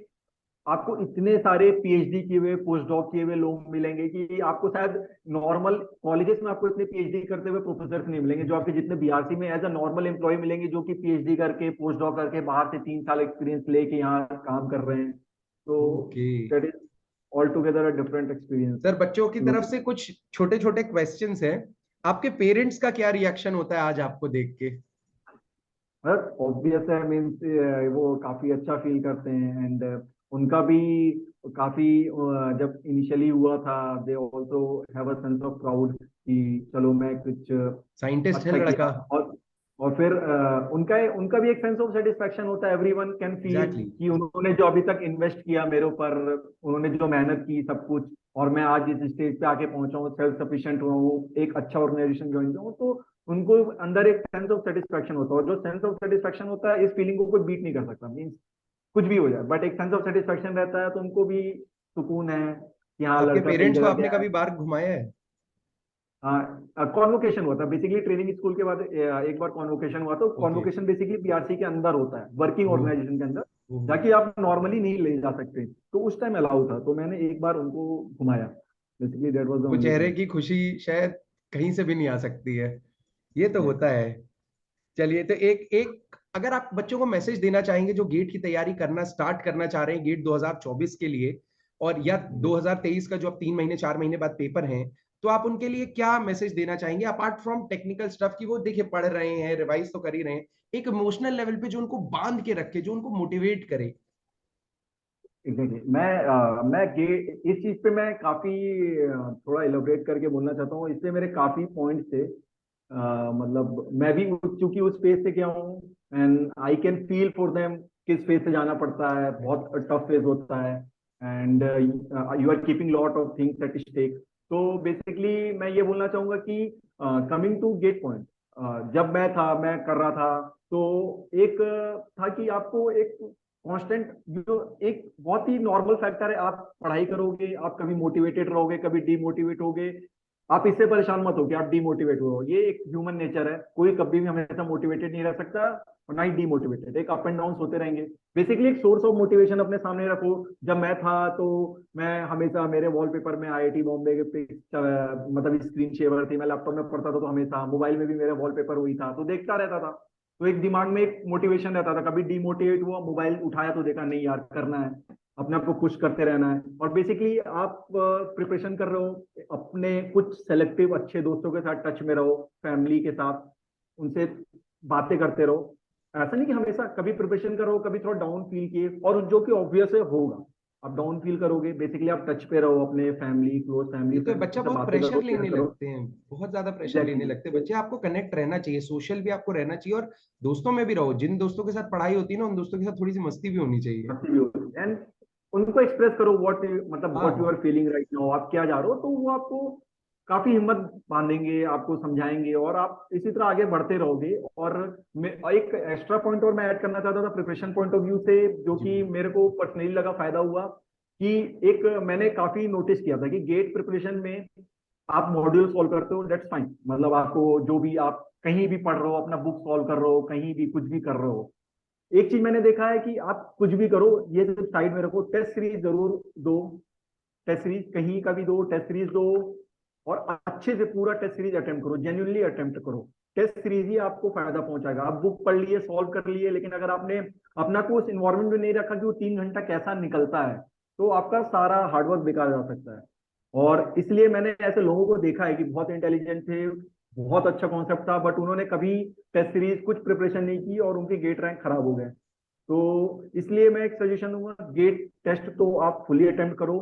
आपको इतने सारे पीएचडी किए हुए, पोस्ट डॉक किए हुए लोग मिलेंगे कि आपको शायद नॉर्मल कॉलेजेस में आपको इतने पीएचडी करते हुए प्रोफेसर नहीं मिलेंगे जो आपके जितने बीआरसी में एज अ नॉर्मल एम्प्लॉय मिलेंगे, जो कि पीएचडी करके पोस्ट डॉक करके बाहर से 3 साल एक्सपीरियंस लेके यहाँ काम कर रहे हैं। तो okay that is all together a different experience. Sir, बच्चों की तरफ से कुछ छोटे छोटे क्वेश्चंस हैं। आपके पेरेंट्स का क्या रिएक्शन होता है आज आपको देख के? बस ऑब्वियस है, मीन्स वो काफी अच्छा फील करते हैं। एंड उनका भी काफी जब इनिशियली हुआ था, they also have a sense of proud कि चलो मैं कुछ साइंटिस्ट है अच्छा किया। लड़का। और फिर उनका उनका भी एक सेंस ऑफ सेटिस्फेक्शन होता है, एवरीवन कैन फील एग्जैक्टली। कि उन्होंने जो अभी तक इन्वेस्ट किया मेरे ऊपर, उन्होंने जो मेहनत की सब कुछ, और मैं आज इस स्टेज पे आके पहुंचा हूँ, सेल्फ सफिशिएंट हुआ हूँ, एक अच्छा ऑर्गेनाइजेशन ज्वाइन किया हूँ। तो उनको अंदर एक सेंस ऑफ सेटिस्फेक्शन होता है, और जो सेंस ऑफ सेटिस्फेक्शन होता है इस फीलिंग को कोई बीट नहीं कर सकता। मीन्स कुछ भी हो जाए, बट एक सेंस ऑफ सेटिस्फेक्शन रहता है तो उनको भी सुकून है कि हाँ आपके लड़का सही पेरेंट्स को जगह आपने गया कभी है। बार घुमाया है? हाँ, कॉन्वोकेशन हुआ था बेसिकली ट्रेनिंग स्कूल के बाद, एक बार कॉन्वोकेशन हुआ। तो ओके। कॉन्वोकेशन बेसिकली बीआरसी के अंदर होता है, वर्किंग ओह। ऑर्गेनाइजेशन के अंदर, ओह। जाकि आप नॉर्मली नहीं ले जा सकते। तो उस टाइम अलाउ था, तो मैंने एक बार उनको घुमाया। बेसिकली दैट वाज द वो ओनली चेहरे थिंग। की खुशी शायद कहीं से भी नहीं आ सकती है। ये तो होता एग्जैक्टली। है। चलिए, तो एक एक अगर आप बच्चों को मैसेज देना चाहेंगे जो गेट की तैयारी करना स्टार्ट करना चाह रहे हैं गेट 2024 के लिए, और या 2023 का जो अब 3 महीने 4 महीने बाद पेपर हैं, तो आप उनके लिए क्या मैसेज देना चाहेंगे अपार्ट फ्रॉम टेक्निकल स्टफ की? वो देखिए पढ़ रहे हैं, रिवाइज तो कर ही रहे हैं, एक इमोशनल लेवल पे जो उनको बांध के रखे, जो उनको मोटिवेट करे। एग्जैक्टली मैं गेट इस चीज पे मैं काफी थोड़ा इलोबरेट करके बोलना चाहता हूँ। इससे मेरे काफी पॉइंट्स थे। मतलब मैं भी चूंकि उस फेज से गया हूँ, and I can feel for them किस फेज से जाना पड़ता है, बहुत टफ फेज होता है, and you are keeping lot of things at stake. तो बेसिकली मैं ये बोलना चाहूंगा कि कमिंग टू गेट पॉइंट, जब मैं कर रहा था, तो एक था कि आपको एक कांस्टेंट, जो एक बहुत ही नॉर्मल फैक्टर है, आप पढ़ाई करोगे, आप कभी मोटिवेटेड रहोगे, कभी डीमोटिवेट होगे। आप इससे परेशान मत हो कि आप डीमोटिवेट हो, ये एक ह्यूमन नेचर है, कोई कभी भी हमेशा मोटिवेटेड नहीं रह सकता और ना ही डीमोटिवेटेड, एक अप एंड डाउन होते रहेंगे। बेसिकली एक सोर्स ऑफ मोटिवेशन अपने सामने रखो। जब मैं था तो मैं हमेशा मेरे वॉलपेपर में आईआईटी बॉम्बे के मतलब स्क्रीन शेवर थी, मैं लैपटॉप में पढ़ता था तो हमेशा मोबाइल में भी मेरा वॉलपेपर वही था, तो देखता रहता था। तो एक दिमाग में एक मोटिवेशन रहता था, कभी डीमोटिवेट हुआ, मोबाइल उठाया तो देखा नहीं यार करना है, अपने आप को पुश करते रहना है। और बेसिकली आप प्रिपरेशन कर रहे हो, अपने कुछ सेलेक्टिव अच्छे दोस्तों के साथ टच में रहो, फैमिली के साथ उनसे बातें करते रहो। ऐसा नहीं कि हमेशा, कभी प्रिपरेशन करो, कभी थोड़ा डाउन फील किए, और जो कि ऑब्वियस है होगा, आप डाउन फील करोगे, बेसिकली आप टच पे रहो अपने फैमिली, क्लोज ये फैमिली तो फ्रेंड्स बच्चा से बहुत बातें प्रेशर करो, शेयर लेने करो। लगते हैं, बहुत ज्यादा प्रेशर लेने एग्जैक्टली। लगते हैं बच्चे। आपको कनेक्ट रहना चाहिए, सोशल भी आपको रहना चाहिए, और दोस्तों में भी रहो। जिन दोस्तों के साथ पढ़ाई होती है ना, उन दोस्तों के साथ थोड़ी सी मस्ती भी होनी चाहिए। एंड उनको एक्सप्रेस करो व्हाट, मतलब व्हाट यू हाँ, आर फीलिंग राइट नाउ, आप क्या जा रहे हो, तो वो आपको काफी हिम्मत बांधेंगे, आपको समझाएंगे, और आप इसी तरह आगे बढ़ते रहोगे। और मैं एक एक्स्ट्रा पॉइंट और मैं ऐड करना चाहता था प्रिपरेशन पॉइंट ऑफ व्यू से, जो जी कि मेरे को पर्सनली लगा फायदा हुआ, कि एक मैंने काफी नोटिस किया था कि गेट प्रिपरेशन में आप मॉड्यूल सॉल्व करते हो, दैट्स फाइन, मतलब आपको जो भी, आप कहीं भी पढ़ रहे हो, अपना बुक सॉल्व कर रहे हो, कहीं भी कुछ भी कर रहे हो, एक चीज मैंने देखा है कि आप कुछ भी करो, ये सब साइड में रखो, टेस्ट सीरीज जरूर दो। टेस्ट सीरीज कहीं का भी दो, टेस्ट सीरीज दो, और अच्छे से पूरा टेस्ट सीरीज अटेम्प्ट करो, जेन्युइनली अटेम्प्ट करो। टेस्ट सीरीज ही आपको फायदा पहुंचाएगा। आप बुक पढ़ लिए, सॉल्व कर लिए, लेकिन अगर आपने अपना को उस इन्वायरमेंट में नहीं रखा कि वो 3 घंटा कैसा निकलता है, तो आपका सारा हार्डवर्क बेकार जा सकता है। और इसलिए मैंने ऐसे लोगों को देखा है कि बहुत इंटेलिजेंट थे, बहुत अच्छा कॉन्सेप्ट था, बट उन्होंने कभी टेस्ट सीरीज कुछ प्रिपरेशन नहीं की और उनके गेट रैंक खराब हो गए। तो इसलिए मैं एक सजेशन दूंगा, गेट टेस्ट तो आप फुली अटेम्प्ट करो।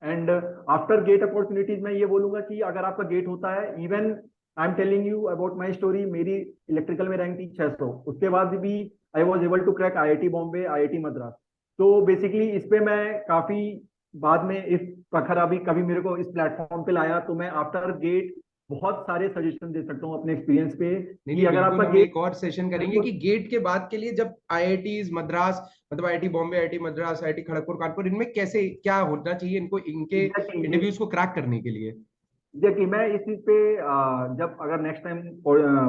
एंड आफ्टर गेट अपॉर्चुनिटीज मैं ये बोलूंगा कि अगर आपका गेट होता है, even I am telling you about my story, मेरी इलेक्ट्रिकल में रैंक थी 600, उसके बाद भी I was able to crack IIT Bombay, IIT Madras. तो बेसिकली इस पे मैं काफी बाद में, इस प्रखर अभी कभी मेरे को इस प्लेटफॉर्म पे लाया, तो मैं आफ्टर गेट बहुत सारे सजेशन दे सकता हूँ अपने एक्सपीरियंस पे, नहीं कि नहीं, अगर बिल्कुल आपका हम गेट, एक और सेशन करेंगे बिल्कुल, कि गेट के बाद के लिए जब आईआईटीज मद्रास, मतलब IIT Bombay, IIT Madras, IIT Kharagpur, Kanpur, इनमें कैसे क्या होना चाहिए इनको, इनके एग्जैक्टली, इंटरव्यूज को क्रैक करने के लिए। देखिए मैं इस चीज पे जब अगर नेक्स्ट टाइम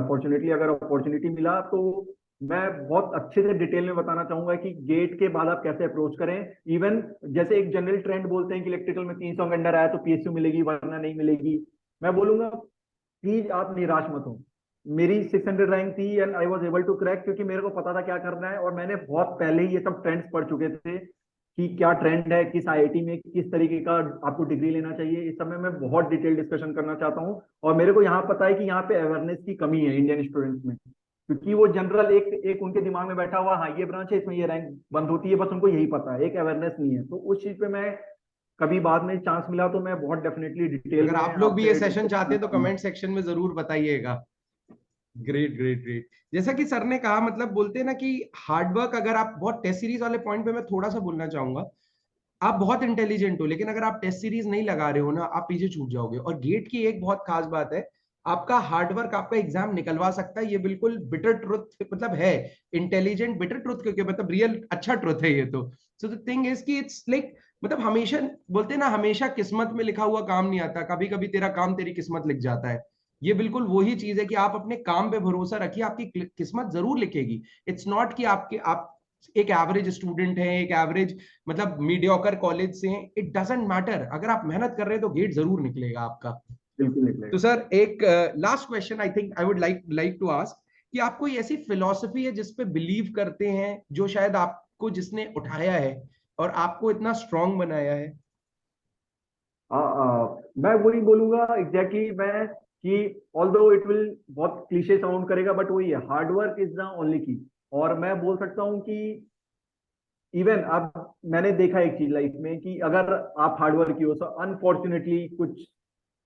फॉर्चुनेटली अगर अपॉर्चुनिटी मिला, तो मैं बहुत अच्छे से डिटेल में बताना चाहूंगा कि गेट के बाद आप कैसे अप्रोच करें। इवन जैसे एक जनरल ट्रेंड बोलते हैं कि इलेक्ट्रिकल में 300 के अंडर आया तो पीएसयू मिलेगी, वरना नहीं मिलेगी। मैं बोलूंगा प्लीज आप निराश मत हो। मेरी 600 रैंक थी and I was able to crack, क्योंकि मेरे को पता था क्या करना है, और मैंने बहुत पहले ही ये सब ट्रेंड्स पढ़ चुके थे कि क्या ट्रेंड है, किस आईआईटी में किस तरीके का आपको डिग्री लेना चाहिए। इस समय मैं बहुत डिटेल डिस्कशन करना चाहता हूँ, और मेरे को यहाँ पता है कि यहाँ पे अवेयरनेस की कमी है इंडियन स्टूडेंट्स में, क्योंकि वो जनरल एक एक उनके दिमाग में बैठा हुआ, हाँ ये ब्रांच है, इसमें ये रैंक बंद होती है, बस उनको यही पता है, एक अवेयरनेस नहीं है। तो उस चीज पे मैं कभी बाद में चांस मिला तो मैं बहुत डेफिनेटली डिटेल अगर में आप लोग भी ये आपसे सेशन डिस्कस चाहते करना हैं तो चाहूंगा। कमेंट सेक्शन में जरूर बताइएगा। Great great great. जैसा कि सर ने कहा, मतलब बोलते हैं ना कि हार्डवर्क, अगर आप बहुत टेस्ट सीरीज वाले पॉइंट पे मैं थोड़ा सा बोलना चाहूंगा। आप बहुत इंटेलिजेंट हो, लेकिन अगर आप टेस्ट सीरीज नहीं लगा रहे हो ना, आप पीछे छूट जाओगे। और गेट की एक बहुत खास बात है, आपका हार्डवर्क आपका एग्जाम निकलवा सकता है, ये बिल्कुल बिटर ट्रुथ मतलब है। इंटेलिजेंट बिटर ट्रुथ, क्योंकि मतलब रियल अच्छा ट्रुथ है ये तो। सो द थिंग इज कि इट्स लाइक, मतलब हमेशा बोलते हैं ना, हमेशा किस्मत में लिखा हुआ काम नहीं आता, कभी कभी तेरा काम तेरी किस्मत लिख जाता है। ये बिल्कुल वही चीज है कि आप अपने काम पे भरोसा रखिए, आपकी किस्मत जरूर लिखेगी। इट्स नॉट कि आप एक एवरेज स्टूडेंट हैं, एक एवरेज मतलब मीडियोकर कॉलेज से हैं, इट डजंट मैटर। अगर आप मेहनत कर रहे हैं तो गेट जरूर निकलेगा आपका। बिल्कुल तो निकलेगा। सर एक last question I think I would like like to ask, कि आपको ऐसी फिलॉसफी है जिस पे बिलीव करते हैं, जो शायद आपको जिसने उठाया है और आपको इतना स्ट्रांग बनाया है। मैं वही बोलूंगा एग्जैक्टली मैं, कि ऑल्दो इट विल बहुत क्लीशे साउंड करेगा, बट वही है, हार्डवर्क इज द ओनली की। और मैं बोल सकता हूँ कि इवन आप, मैंने देखा एक चीज लाइफ में कि अगर आप हार्डवर्क की हो तो अनफॉर्चुनेटली कुछ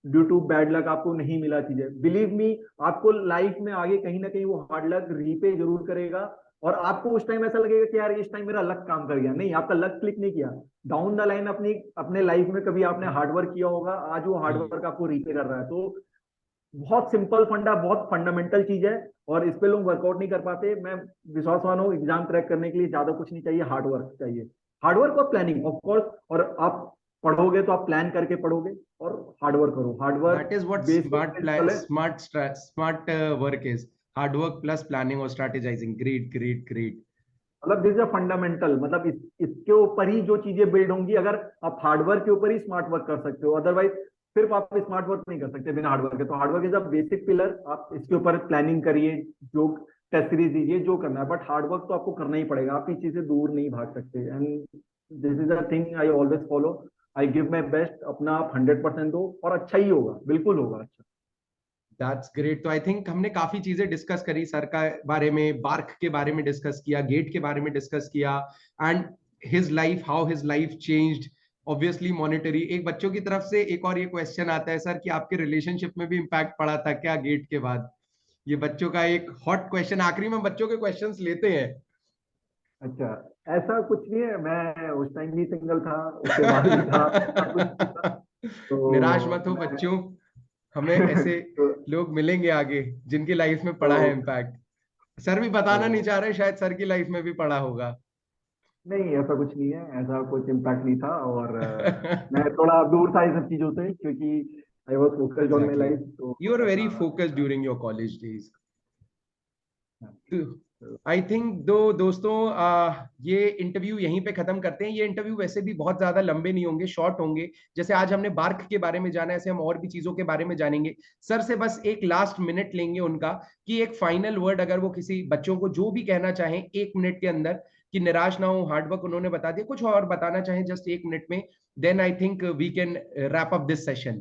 ड्यू टू बैड लक आपको नहीं मिला चीजें, बिलीव मी, आपको लाइफ में आगे कहीं ना कहीं वो हार्ड लक रीपे जरूर करेगा। और आपको उस टाइम ऐसा लगेगा कि यार इस टाइम मेरा लक काम कर गया, नहीं, आपका लक क्लिक नहीं किया। डाउन द लाइन अपनी अपने लाइफ में कभी आपने हार्डवर्क किया होगा, आज वो जी। हार्डवर्क आपको रीपे कर रहा है। तो बहुत सिंपल फंडा, बहुत फंडामेंटल चीज है, और इस पे लोग वर्कआउट नहीं कर पाते। मैं विश्वासवान हूँ, एग्जाम क्रैक करने के लिए ज्यादा कुछ नहीं चाहिए, हार्डवर्क चाहिए। हार्डवर्क और प्लानिंग ऑफ कोर्स, और आप पढ़ोगे तो आप प्लान करके पढ़ोगे, और हार्डवर्क करो, That hard work is what basic smart principle plan, है। smart work is. Hard work plus planning or strategizing. Great, great, great. मतलब दिस इज फंडामेंटल, मतलब इसके ऊपर ही जो चीजें बिल्ड होंगी, अगर आप हार्डवर्क के ऊपर ही स्मार्ट वर्क कर सकते हो, अदरवाइज सिर्फ आप स्मार्ट वर्क नहीं कर सकते बिना हार्डवर्क के। तो hard work is a basic pillar, आप इसके ऊपर प्लानिंग करिए, जो टेस्ट सीरीज दीजिए, जो करना है, बट हार्डवर्क तो आपको करना ही पड़ेगा, आप इस चीज से दूर नहीं भाग सकते। And this is a thing I always follow. I give my best, अपना आप 100% दो, और अच्छा ही होगा, बिल्कुल होगा अच्छा। That's great. तो आई थिंक हमने काफी चीजें डिस्कस करी, सर का बारे में, बार्क के बारे में डिस्कस किया, गेट के बारे में डिस्कस किया, and his life, how his life changed. Obviously monetary, एक बच्चों की तरफ से एक और ये क्वेश्चन आता है सर कि आपके रिलेशनशिप में भी इम्पैक्ट पड़ा था क्या गेट के बाद? ये बच्चों का एक हॉट क्वेश्चन, आखिरी में बच्चों के क्वेश्चंस लेते हैं। अच्छा, ऐसा कुछ नहीं है, मैं उस टाइम भी सिंगल था, उसके बाद भी था, ऐसा कुछ नहीं था। निराश तो मत हो मैं बच्चों, हमें ऐसे तो, लोग मिलेंगे आगे जिनकी लाइफ में तो, पड़ा है इम्पैक्ट। सर भी तो बताना नहीं चाह रहे, शायद सर की लाइफ में भी पड़ा होगा। नहीं, ऐसा कुछ नहीं है, ऐसा कुछ इम्पैक्ट नहीं था। और मैं थोड़ा दूर था इन सब चीजों से, क्योंकि I was focused on my exactly, life, तो यू आर वेरी ऐसा। Focused during your college days. तो, आई थिंक दो दोस्तों, ये इंटरव्यू यहीं पे खत्म करते हैं। ये इंटरव्यू वैसे भी बहुत ज्यादा लंबे नहीं होंगे, शॉर्ट होंगे। जैसे आज हमने बार्क के बारे में जाना है, ऐसे हम और भी चीजों के बारे में जानेंगे। सर से बस एक लास्ट मिनट लेंगे उनका, कि एक फाइनल वर्ड अगर वो किसी बच्चों को जो भी कहना चाहें 1 मिनट के अंदर, कि निराश ना हो, हार्डवर्क उन्होंने बता दिया, कुछ और बताना चाहें जस्ट 1 मिनट में, then I think we can wrap up this session.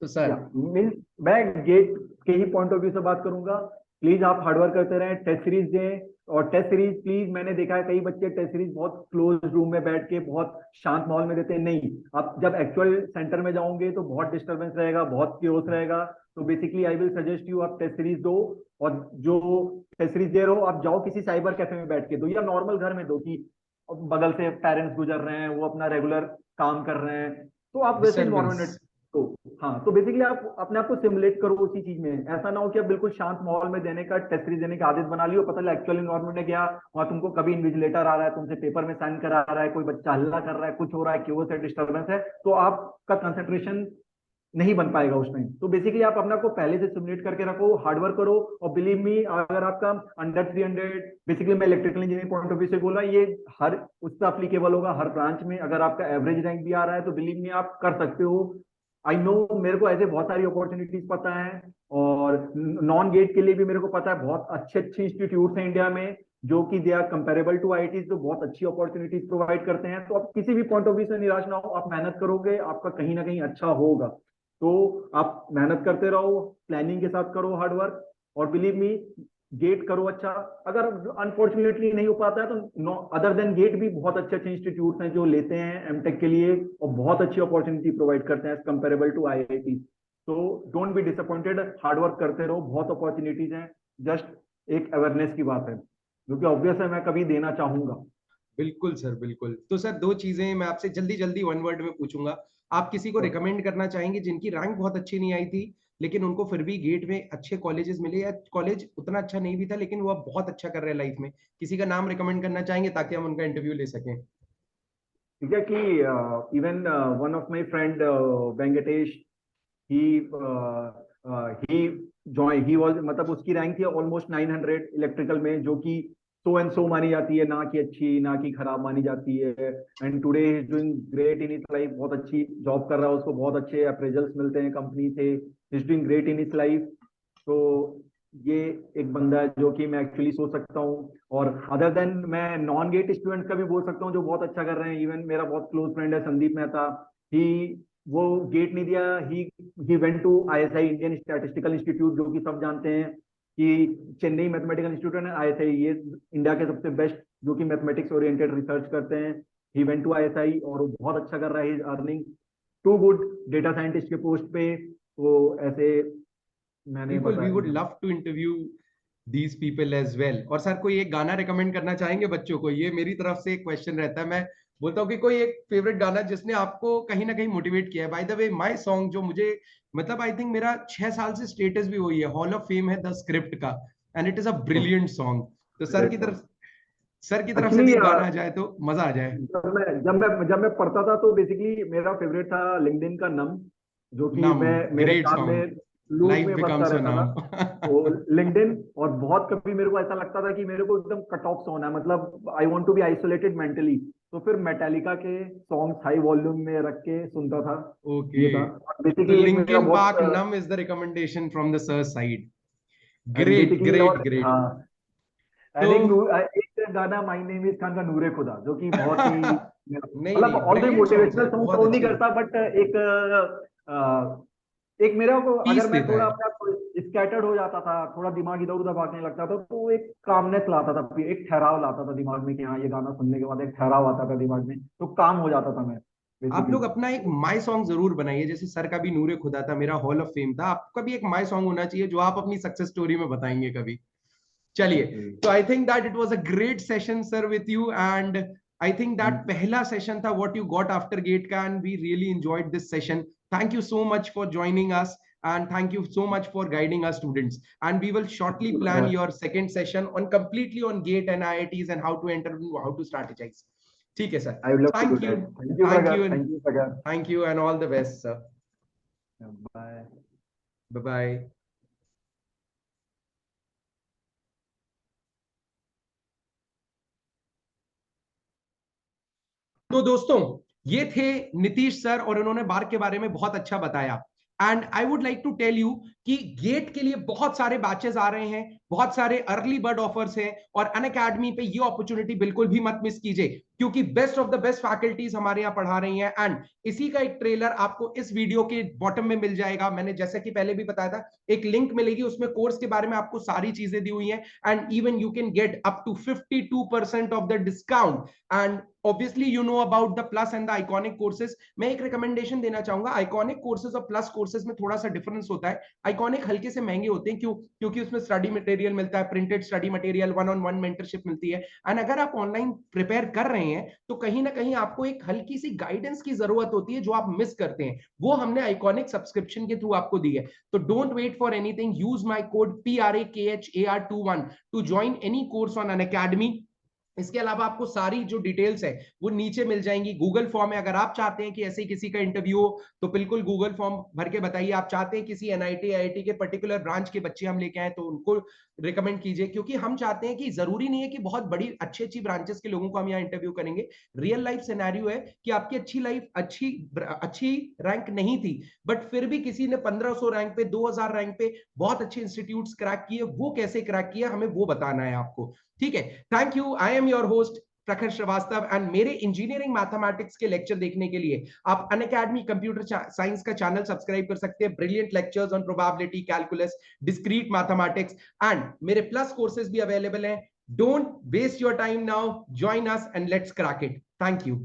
तो या सर। मीन्स मैं गेट के ही पॉइंट ऑफ व्यू से बात करूंगा। प्लीज आप हार्डवर्क करते रहें, टेस्ट सीरीज दें। और टेस्ट सीरीज प्लीज, मैंने देखा है कई बच्चे टेस्ट सीरीज बहुत क्लोज रूम में बैठ के बहुत शांत माहौल में देते हैं, नहीं, आप जब एक्चुअल सेंटर में जाओगे तो बहुत डिस्टर्बेंस रहेगा, बहुत क्योस रहेगा। तो basically I will suggest you, आप टेस्ट सीरीज दो। और जो टेस्ट सीरीज दे रहे हो, आप जाओ किसी साइबर कैफे में बैठ के दो, या नॉर्मल घर में दो, कि बगल से पेरेंट्स गुजर रहे हैं, वो अपना रेगुलर काम कर रहे हैं, तो आप वैसे डिस्टर्बेंस। इन्वायरमेंट। तो हाँ, तो बेसिकली आप अपने आप को सिमुलेट करो उसी चीज में। ऐसा ना हो कि आप बिल्कुल शांत माहौल में देने का, टेस्ट सीरीज देने की आदत बना ली हो, पता चला एक्चुअल इन्वायरमेंट में गया, वहां तुमको कभी इन्विजिलेटर आ रहा है, तुमसे पेपर में साइन करा रहा है, कोई बच्चा हल्ला कर रहा है, कुछ हो रहा है, क्यों से डिस्टर्बेंस है, तो आपका कंसेंट्रेशन नहीं बन पाएगा उस टाइम। तो बेसिकली आप अपने आप को पहले से सिमुलेट करके रखो, हार्डवर्क करो। और बिलीव मी, अगर आपका अंडर 300, बेसिकली मैं electrical engineering point of view से बोल रहा हूँ, ये हर उस पर अप्लीकेबल होगा, हर ब्रांच में। अगर आपका एवरेज रैंक भी आ रहा है तो बिलीव मी, आप कर सकते हो। आई नो, मेरे को ऐसे बहुत सारी अपॉर्चुनिटीज पता है, और नॉन गेट के लिए भी मेरे को पता है, बहुत अच्छे अच्छे इंस्टीट्यूट हैं इंडिया में, जो कि they are comparable to IITs, जो बहुत अच्छी अपॉर्चुनिटीज प्रोवाइड करते हैं। तो आप किसी भी पॉइंट ऑफ व्यू से निराश ना हो, आप मेहनत करोगे, आपका कहीं ना कहीं अच्छा होगा। तो आप मेहनत करते रहो, प्लानिंग के साथ करो हार्डवर्क, और बिलीव मी, गेट करो अच्छा। अगर अनफॉर्चुनेटली नहीं हो पाता है तो अदर देन गेट भी बहुत अच्छे अच्छे इंस्टीट्यूट हैं जो लेते हैं एमटेक के लिए, और बहुत अच्छी अपॉर्चुनिटी प्रोवाइड करते हैं कंपेरेबल टू आईआईटी। तो डोंट बी डिसअपॉइंटेड, हार्डवर्क करते रहो, बहुत अपॉर्चुनिटीज हैं। जस्ट एक अवेयरनेस की बात है, जो कि ऑब्वियस है, मैं कभी देना चाहूंगा। बिल्कुल सर, बिल्कुल। तो सर दो चीजें मैं आपसे जल्दी जल्दी वन वर्ड में पूछूंगा। आप किसी को रिकमेंड करना चाहेंगे जिनकी रैंक बहुत अच्छी नहीं आई थी, लेकिन उनको फिर भी गेट में अच्छे कॉलेजेस मिले, या कॉलेज उतना अच्छा नहीं भी था लेकिन वो अब बहुत अच्छा कर रहे हैं लाइफ में, किसी का नाम रिकमेंड करना चाहेंगे ताकि हम उनका इंटरव्यू ले सकें? ठीक है कि even one of my friend Venkatesh, he he join, he was, मतलब उसकी रैंक थी ऑलमोस्ट 900 इलेक्ट्रिकल में, जो कि सो एंड सो मानी जाती है, ना कि अच्छी ना कि खराब मानी जाती है। And today he is doing great in his life, बहुत अच्छी जॉब कर रहा है, उसको बहुत अच्छे अप्रेजल्स मिलते हैं कंपनी से, is doing great in his life. तो ये एक बंदा है जो कि मैं एक्चुअली सोच सकता हूँ। और अदर देन, मैं नॉन गेट स्टूडेंट्स का भी बोल सकता हूँ जो बहुत अच्छा कर रहे हैं। इवन मेरा बहुत क्लोज फ्रेंड है संदीप मेहता, ही, वो गेट नहीं दिया, he went to ISI, Indian statistical institute, जो कि सब जानते हैं कि चेन्नई मैथमेटिकल इंस्टीट्यूट है, आईएसआई, ये इंडिया के सबसे बेस्ट जो कि मैथमेटिक्स ओरिएंटेड रिसर्च करते हैं। ही वेंट टू ISI और वो बहुत अच्छा कर रहा है, earning to good data scientist के पोस्ट पे। वो ऐसे मैंने बिल्कुल, वी वुड बताया। Love to interview these people as well. और सर कोई एक गाना रिकमेंड करना चाहेंगे बच्चों को? ये मेरी तरफ से एक क्वेश्चन रहता है, मैं बोलता हूँ कि कोई एक फेवरेट गाना जिसने आपको कहीं ना कहीं मोटिवेट किया है। By the way my song जो मुझे मतलब आई थिंक मेरा 6 साल से स्टेटस भी वही है, हॉल ऑफ फेम है द स्क्रिप्ट का, and it is a brilliant song. तो सर की तरफ से भी एक्चुअली एक गाना आ जाए तो मजा आ जाए। जब मैं पढ़ता था तो बेसिकली मेरा फेवरेट था लिंक्डइन का नम, जो कि नम, मैं मेरे ग्रेट कान सॉन्ग, में लूप लाइफ में बजता बिकम्स अ रहता था। नम। वो लिंक्डइन, और बहुत कभी मेरे को ऐसा लगता था कि मेरे को एकदम कट ऑफ होना है, मतलब I want to be isolated mentally. तो फिर मेटालिका के सॉन्ग्स हाई वॉल्यूम में रख के सुनता था। ओके, ये था तो बेसिकली एक मेरा लिंकिन पार्क बहुत। Numb is the recommendation from the sir side. And great basically great और ग्रेट। हाँ, तो एंड एक गाना माय नेम इज खान का नूरे खुदा, जो कि बहुत ही नहीं मतलब नहीं, all the brilliant song motivational sir, song बहुत तो नहीं अच्छे, करता, बट एक मेरा को पीस अगर मैं देता थोड़ा है। अपने आप स्कैटर्ड हो जाता था, थोड़ा दिमाग इधर उधर भागने लगता था, तो वो एक कामनेस लाता था, एक ठहराव लाता था दिमाग में कि हाँ ये गाना सुनने के बाद एक ठहराव आता था दिमाग में, तो काम हो जाता था मैं आप बेसिकली। लोग अपना एक माई सॉन्ग जरूर बनाइए, जैसे सर का भी नूरे खुदा था, मेरा हॉल ऑफ फेम था, आपका भी एक माई सॉन्ग होना चाहिए जो आप अपनी सक्सेस स्टोरी में बताएंगे कभी। चलिए, तो I think that it was a great session sir with you, and I think that पहला सेशन था what you got after GATE का, and we really enjoyed this session. Thank you so much for joining us, and thank you so much for guiding us students, and we will shortly plan your second session on completely on GATE and IITs and how to enter, how to strategize. ठीक है sir, I would love to do thank you, that. Thank you thank Pragar, you, and thank you Pragar. thank you and all the best sir. Bye. Bye bye. तो दोस्तों, ये थे Nitish sir और उन्होंने बार के बारे में बहुत अच्छा बताया। And I would like to tell you कि गेट के लिए बहुत सारे बैचेस आ रहे हैं, बहुत सारे अर्ली बर्ड ऑफर्स हैं, और अनअकैडमी पे ये अपॉर्चुनिटी बिल्कुल भी मत मिस कीजिए, क्योंकि best of the best faculties हमारे यहाँ पढ़ा रही हैं। एंड इसी का एक ट्रेलर आपको इस वीडियो के बॉटम में मिल जाएगा। मैंने जैसा कि पहले भी बताया था, एक लिंक मिलेगी, उसमें कोर्स के बारे में आपको सारी चीजें दी हुई हैं, and even you can get up to 52% of the discount. And obviously you know about the plus and the iconic courses. मैं एक रिकमेंडेशन देना चाहूंगा, आइकॉनिक कोर्सेज और प्लस कोर्सेज में थोड़ा सा डिफरेंस होता है। आइकॉनिक हल्के से महंगे होते हैं, क्यों? क्योंकि उसमें स्टडी मटेरियल मिलता है, printed study material, one on one mentorship मिलती है। एंड अगर आप ऑनलाइन प्रिपेयर कर रहे हैं तो कहीं ना कहीं आपको एक हल्की सी गाइडेंस की जरूरत होती है जो आप मिस करते हैं, वो हमने आइकॉनिक सब्सक्रिप्शन के थ्रू आपको दी है। तो don't wait for anything, use my code PRAKHAR21 to join any course on Unacademy. इसके अलावा आपको सारी जो डिटेल्स है वो नीचे मिल जाएंगी। गूगल फॉर्म है, अगर आप चाहते हैं कि ऐसे किसी का इंटरव्यू हो तो बिल्कुल गूगल फॉर्म भर के बताइए। आप चाहते हैं किसी NIT IIT के पर्टिकुलर ब्रांच के बच्चे हम लेके आए तो उनको रिकमेंड कीजिए, क्योंकि हम चाहते हैं कि जरूरी नहीं है कि बहुत बड़ी अच्छी अच्छी ब्रांचेस के लोगों को हम यहाँ इंटरव्यू करेंगे। रियल लाइफ सिनेरियो है कि आपकी अच्छी लाइफ अच्छी रैंक नहीं थी, बट फिर भी किसी ने 1500 रैंक पे, 2000 रैंक पे बहुत अच्छे इंस्टीट्यूट्स क्रैक किए, वो कैसे क्रैक किया हमें वो बताना है आपको। ठीक है, thank you. I am your host Prakhar Shrivastava, and मेरे इंजीनियरिंग मैथमेटिक्स के लेक्चर देखने के लिए आप अनअकैडमी कंप्यूटर साइंस का चैनल सब्सक्राइब कर सकते हैं। Brilliant lectures on probability, calculus, discrete mathematics, and मेरे प्लस कोर्सेज भी अवेलेबल हैं। Don't waste your time now, join us and let's crack it. Thank you.